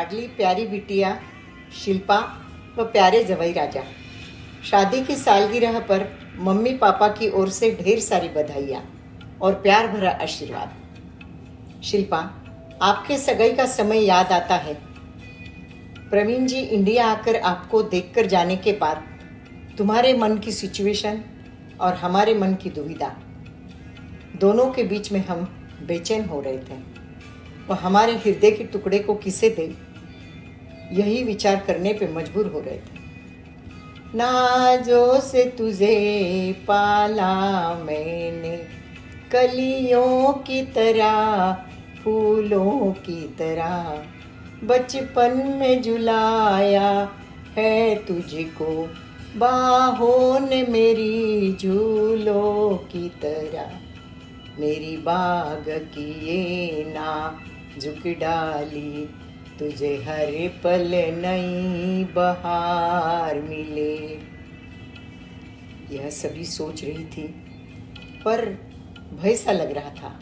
लाडली प्यारी बिटिया शिल्पा व प्यारे जवाई राजा, शादी की सालगिरह पर मम्मी पापा की ओर से ढेर सारी बधाइयाँ और प्यार भरा आशीर्वाद। शिल्पा, आपके सगाई का समय याद आता है। प्रवीण जी इंडिया आकर आपको देखकर जाने के बाद तुम्हारे मन की सिचुएशन और हमारे मन की दुविधा, दोनों के बीच में हम बेचैन हो रहे थे और हमारे हृदय के टुकड़े को किसे दे, यही विचार करने पे मजबूर हो रहे थे। नाजों से तुझे पाला मैंने, कलियों की तरह फूलों की तरह, बचपन में झुलाया है तुझको बाहों ने मेरी झूलों की तरह, मेरी बाग की ये नाजुक डाली, तुझे हर पल नई बहार मिले। यह सभी सोच रही थी, पर भय सा लग रहा था।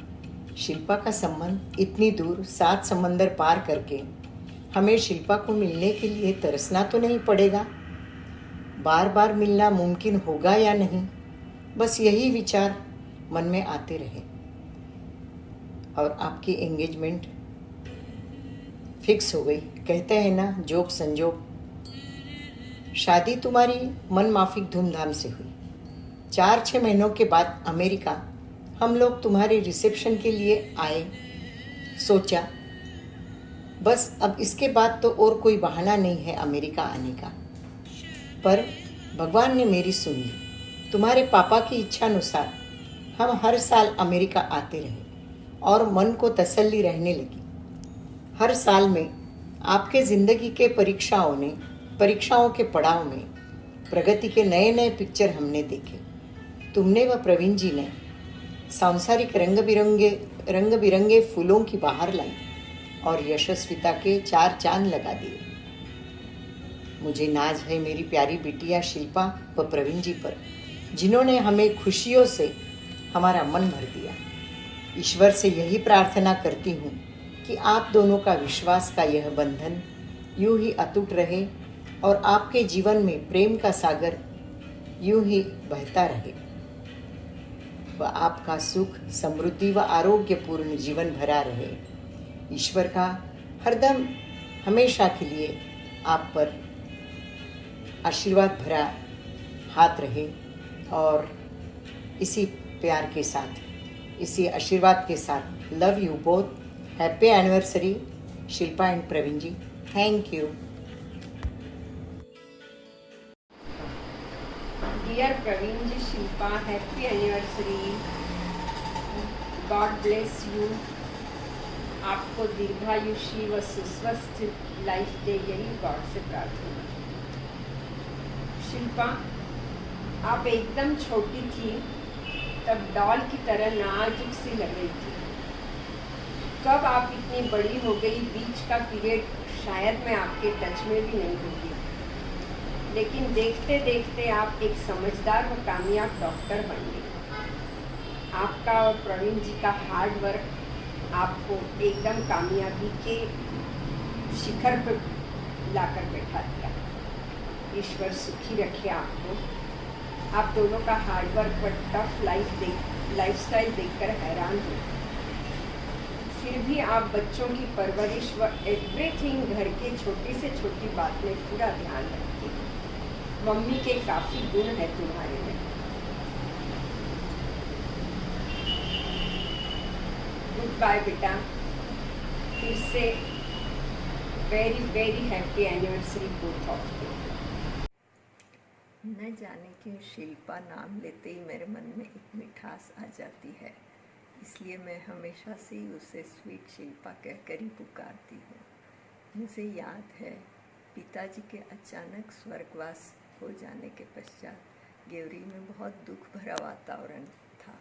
शिल्पा का संबंध इतनी दूर 7 समंदर पार करके, हमें शिल्पा को मिलने के लिए तरसना तो नहीं पड़ेगा। बार बार मिलना मुमकिन होगा या नहीं, बस यही विचार मन में आते रहे। और आपकी एंगेजमेंट फिक्स हो गई। कहते हैं ना, जोग संजोग। शादी तुम्हारी मन माफिक धूमधाम से हुई। 4-6 महीनों के बाद अमेरिका हम लोग तुम्हारे रिसेप्शन के लिए आए। सोचा बस अब इसके बाद तो और कोई बहाना नहीं है अमेरिका आने का। पर भगवान ने मेरी सुन ली। तुम्हारे पापा की इच्छा अनुसार हम हर साल अमेरिका आते रहे और मन को तसल्ली रहने लगी। हर साल में आपके ज़िंदगी के परीक्षाओं के पड़ाव में प्रगति के नए नए पिक्चर हमने देखे। तुमने व प्रवीण जी ने सांसारिक रंग बिरंगे फूलों की बहार लाई और यशस्विता के 4 चांद लगा दिए। मुझे नाज है मेरी प्यारी बिटिया शिल्पा व प्रवीण जी पर, जिन्होंने हमें खुशियों से हमारा मन भर दिया। ईश्वर से यही प्रार्थना करती हूँ कि आप दोनों का विश्वास का यह बंधन यूं ही अटूट रहे और आपके जीवन में प्रेम का सागर यूं ही बहता रहे व आपका सुख, समृद्धि व आरोग्यपूर्ण जीवन भरा रहे। ईश्वर का हरदम हमेशा के लिए आप पर आशीर्वाद भरा हाथ रहे। और इसी प्यार के साथ, इसी आशीर्वाद के साथ, love you both. Happy anniversary Shilpa and Praveen ji. Thank you. Dear Praveen ji, Shilpa, happy anniversary. God bless you. आपको दीर्घायुषी व सुस्वस्थ लाइफ दे, यही गॉड से प्रार्थना। शिल्पा, आप एकदम छोटी थी तब डॉल की तरह नाजुक सी लग रही थी। कब आप इतनी बड़ी हो गई, बीच का पीरियड शायद मैं आपके टच में भी नहीं होगी, लेकिन देखते देखते आप एक समझदार व कामयाब डॉक्टर बन गई। आपका और प्रवीण जी का हार्ड वर्क आपको एकदम कामयाबी के शिखर पर लाकर बैठा दिया। ईश्वर सुखी रखे आपको। आप दोनों का हार्ड वर्क व टफ लाइफस्टाइल देखकर हैरान हो। फिर भी आप बच्चों की परवरिश व एवरीथिंग, घर के छोटी से छोटी बात में पूरा ध्यान रखती हैं। मम्मी के काफ़ी गुण है तुम्हारे में। गुड बाय बेटा। फिर से very very happy anniversary both of you. न जाने क्यों शिल्पा नाम लेते ही मेरे मन में एक मिठास आ जाती है, इसलिए मैं हमेशा से ही उसे स्वीट शिल्पा कहकर ही पुकारती हूँ। मुझे याद है पिताजी के अचानक स्वर्गवास हो जाने के पश्चात गेवरी में बहुत दुख भरा वातावरण था।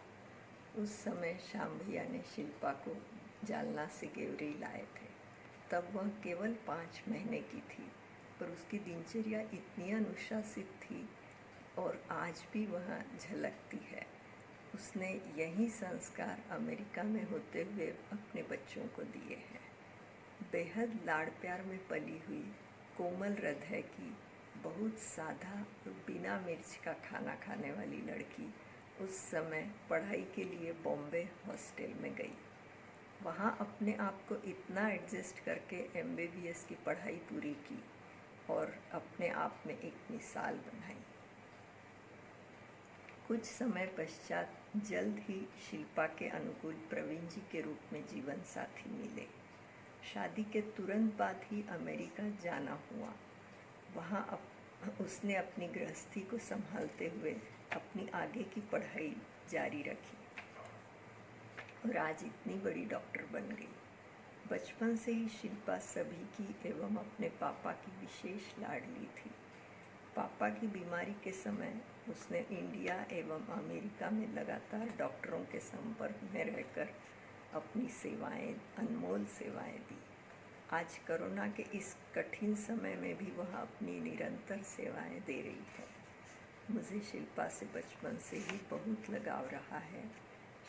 उस समय श्याम भैया ने शिल्पा को जालना से गेवरी लाए थे। तब वह केवल 5 महीने की थी, पर उसकी दिनचर्या इतनी अनुशासित थी और आज भी वह झलकती है। उसने यही संस्कार अमेरिका में होते हुए अपने बच्चों को दिए हैं। बेहद लाड़ प्यार में पली हुई कोमल हृदय की बहुत सादा और बिना मिर्च का खाना खाने वाली लड़की उस समय पढ़ाई के लिए बॉम्बे हॉस्टल में गई। वहाँ अपने आप को इतना एडजस्ट करके MBBS की पढ़ाई पूरी की और अपने आप में एक मिसाल बनाई। कुछ समय पश्चात जल्द ही शिल्पा के अनुकूल प्रवीण जी के रूप में जीवन साथी मिले। शादी के तुरंत बाद ही अमेरिका जाना हुआ। वहाँ उसने अपनी गृहस्थी को संभालते हुए अपनी आगे की पढ़ाई जारी रखी और आज इतनी बड़ी डॉक्टर बन गई। बचपन से ही शिल्पा सभी की एवं अपने पापा की विशेष लाडली थी। पापा की बीमारी के समय उसने इंडिया एवं अमेरिका में लगातार डॉक्टरों के संपर्क में रहकर अपनी सेवाएं, अनमोल सेवाएं दी। आज कोरोना के इस कठिन समय में भी वह अपनी निरंतर सेवाएं दे रही है। मुझे शिल्पा से बचपन से ही बहुत लगाव रहा है।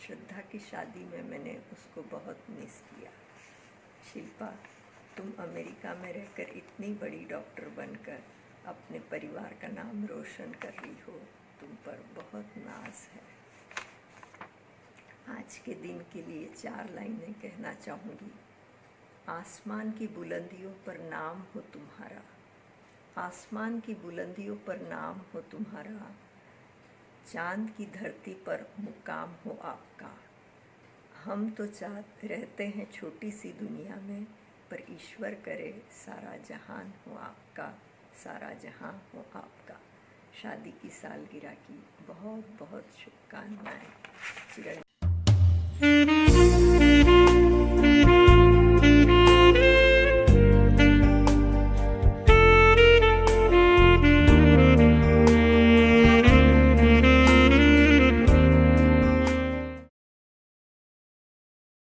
श्रद्धा की शादी में मैंने उसको बहुत मिस किया। शिल्पा, तुम अमेरिका में रहकर इतनी बड़ी डॉक्टर बनकर अपने परिवार का नाम रोशन कर रही हो, तुम पर बहुत नाज है। आज के दिन के लिए 4 लाइनें कहना चाहूँगी। आसमान की बुलंदियों पर नाम हो तुम्हारा, आसमान की बुलंदियों पर नाम हो तुम्हारा, चांद की धरती पर मुकाम हो आपका। हम तो चाहते रहते हैं छोटी सी दुनिया में, पर ईश्वर करे सारा जहान हो आपका, सारा जहां हो आपका। शादी की सालगिरह की बहुत बहुत शुभकामनाएं। चिरंजीवी।